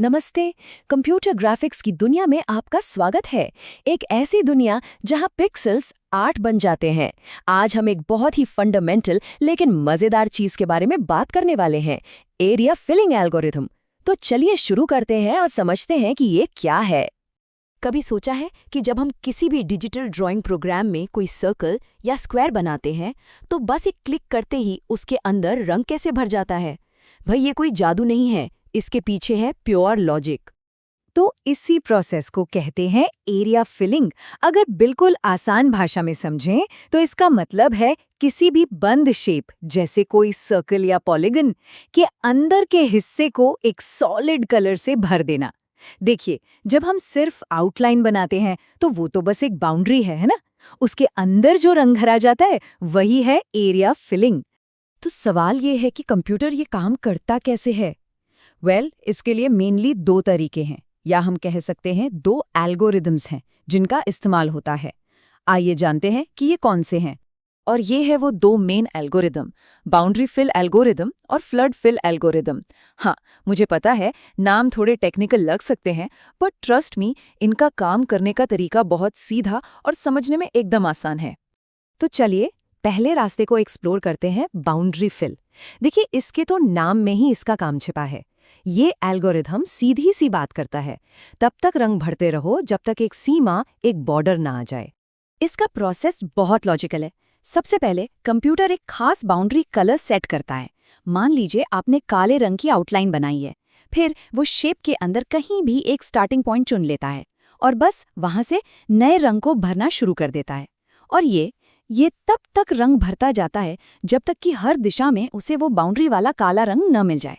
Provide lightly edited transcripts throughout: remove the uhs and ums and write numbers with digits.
नमस्ते। Computer graphics की दुनिया में आपका स्वागत है। एक ऐसी दुनिया जहां पिक्सेल्स आर्ट बन जाते हैं। आज हम एक बहुत ही फंडामेंटल लेकिन मजेदार चीज के बारे में बात करने वाले हैं, एरिया फिलिंग एल्गोरिथम। तो चलिए शुरू करते हैं और समझते हैं कि ये क्या है। कभी सोचा है कि जब हम किसी भी डिजिटल ड्राइंग प्रोग्राम में कोई सर्कल या स्क्वायर बनाते हैं तो बस एक क्लिक करते ही उसके अंदर रंग कैसे भर जाता है? भाई ये कोई जादू नहीं है, इसके पीछे है प्योर लॉजिक। तो इसी प्रोसेस को कहते हैं एरिया फिलिंग। अगर बिल्कुल आसान भाषा में समझें तो इसका मतलब है किसी भी बंद शेप जैसे कोई सर्कल या पॉलीगन के अंदर के हिस्से को एक सॉलिड कलर से भर देना। देखिए, जब हम सिर्फ आउटलाइन बनाते हैं तो वो तो बस एक बाउंड्री है ना? उसके अंदर जो रंग भरा जाता है वही है एरिया फिलिंग। तो सवाल ये है कि कंप्यूटर ये काम करता कैसे है? इसके लिए मेनली दो तरीके हैं, या हम कह सकते हैं दो एल्गोरिदम्स हैं जिनका इस्तेमाल होता है। आइए जानते हैं कि ये कौन से हैं। और ये है वो दो main algorithm, boundary fill algorithm और फ्लड फिल एल्गोरिदम। हाँ, मुझे पता है नाम थोड़े टेक्निकल लग सकते हैं, बट ट्रस्ट मी, इनका काम करने का तरीका बहुत सीधा और समझने में एकदम आसान है। तो चलिए पहले रास्ते को एक्सप्लोर करते हैं, बाउंड्री फिल। देखिए, इसके तो नाम में ही इसका काम छिपा है। ये एल्गोरिथम सीधी सी बात करता है, तब तक रंग भरते रहो जब तक एक सीमा, एक बॉर्डर ना आ जाए। इसका प्रोसेस बहुत लॉजिकल है। सबसे पहले कंप्यूटर एक खास बाउंड्री कलर सेट करता है। मान लीजिए आपने काले रंग की आउटलाइन बनाई है, फिर वो शेप के अंदर कहीं भी एक स्टार्टिंग पॉइंट चुन लेता है और बस वहां से नए रंग को भरना शुरू कर देता है। और ये तब तक रंग भरता जाता है जब तक कि हर दिशा में उसे वो बाउंड्री वाला काला रंग न मिल जाए।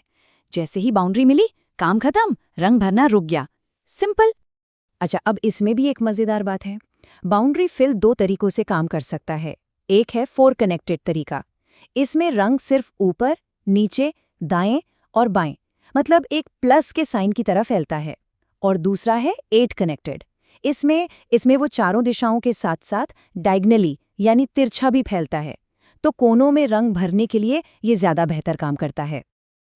जैसे ही बाउंड्री मिली, काम खत्म, रंग भरना रुक गया। सिंपल। अच्छा, अब इसमें भी एक मजेदार बात है। बाउंड्री फिल दो तरीकों से काम कर सकता है। एक है 4 कनेक्टेड तरीका। इसमें रंग सिर्फ ऊपर, नीचे, दाएं और बाएं, मतलब एक प्लस के साइन की तरह फैलता है। और दूसरा है 8 कनेक्टेड। इसमें वो चारों दिशाओं के साथ साथ डायगनली यानी तिरछा भी फैलता है। तो कोनों में रंग भरने के लिए ये ज्यादा बेहतर काम करता है।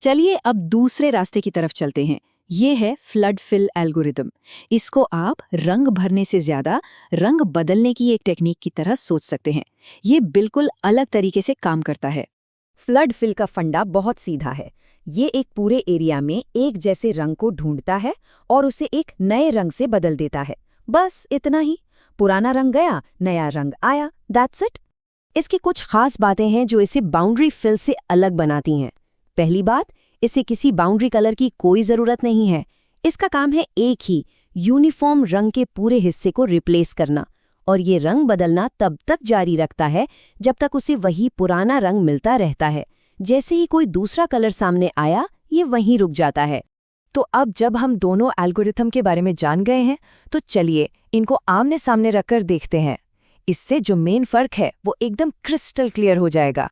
चलिए अब दूसरे रास्ते की तरफ चलते हैं। ये है फ्लड फिल एल्गोरिदम। इसको आप रंग भरने से ज्यादा रंग बदलने की एक टेक्निक की तरह सोच सकते हैं। ये बिल्कुल अलग तरीके से काम करता है। फ्लड फिल का फंडा बहुत सीधा है। ये एक पूरे एरिया में एक जैसे रंग को ढूंढता है और उसे एक नए रंग से बदल देता है। बस इतना ही। पुराना रंग गया, नया रंग आया, दैट्स इट। इसकी कुछ खास बातें हैं जो इसे बाउंड्री फिल से अलग बनाती हैं। पहली बात, इसे किसी बाउंड्री कलर की कोई जरूरत नहीं है। इसका काम है एक ही यूनिफॉर्म रंग के पूरे हिस्से को रिप्लेस करना, और ये रंग बदलना तब तक जारी रखता है जब तक उसे वही पुराना रंग मिलता रहता है। जैसे ही कोई दूसरा कलर सामने आया, ये वहीं रुक जाता है। तो अब जब हम दोनों एल्गोरिथम के बारे में जान गए हैं, तो चलिए इनको आमने सामने रखकर देखते हैं। इससे जो मेन फर्क है वो एकदम क्रिस्टल क्लियर हो जाएगा।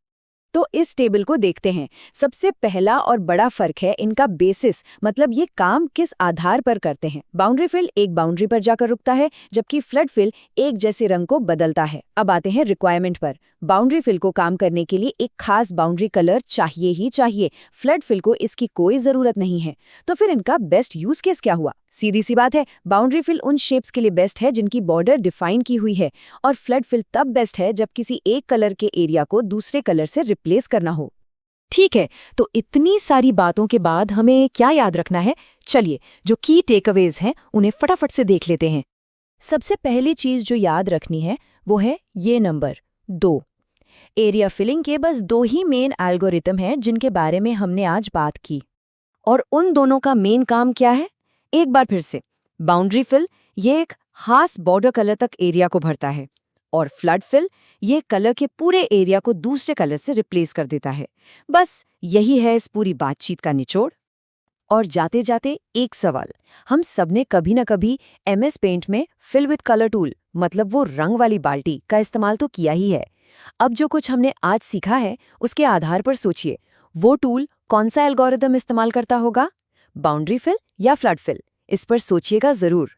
तो इस टेबल को देखते हैं। सबसे पहला और बड़ा फर्क है इनका बेसिस, मतलब ये काम किस आधार पर करते हैं। बाउंड्री फिल एक बाउंड्री पर जाकर रुकता है, जबकि फ्लड फिल एक जैसे रंग को बदलता है। अब आते हैं रिक्वायरमेंट पर। बाउंड्री फिल को काम करने के लिए एक खास बाउंड्री कलर चाहिए ही चाहिए। फ्लड फिल को इसकी कोई जरूरत नहीं है। तो फिर इनका बेस्ट यूज केस क्या हुआ? सीधी सी बात है, बाउंड्री फिल उन शेप्स के लिए बेस्ट है जिनकी बॉर्डर डिफाइन की हुई है, और फ्लड फिल तब बेस्ट है जब किसी एक कलर के एरिया को दूसरे कलर से रिप्लेस करना हो। ठीक है, तो इतनी सारी बातों के बाद हमें क्या याद रखना है? चलिए जो की टेकअवेज हैं उन्हें फटाफट से देख लेते हैं। सबसे पहली चीज जो याद रखनी है वो है ये नंबर 2। एरिया फिलिंग के बस दो ही मेन एल्गोरिथम हैं जिनके बारे में हमने आज बात की, और उन दोनों का मेन काम क्या है? एक बार फिर से, बाउंड्री फिल ये एक खास बॉर्डर कलर तक एरिया को भरता है, और फ्लड फिल ये कलर के पूरे एरिया को दूसरे कलर से रिप्लेस कर देता है। बस यही है इस पूरी बातचीत का निचोड़। और जाते जाते एक सवाल, हम सबने कभी ना कभी MS पेंट में फिल विद कलर टूल, मतलब वो रंग वाली बाल्टी का इस्तेमाल तो किया ही है। अब जो कुछ हमने आज सीखा है उसके आधार पर सोचिए, वो टूल कौन सा एल्गोरिथम इस्तेमाल करता होगा? बाउंड्री फिल या फ्लड फिल? इस पर सोचिएगा जरूर।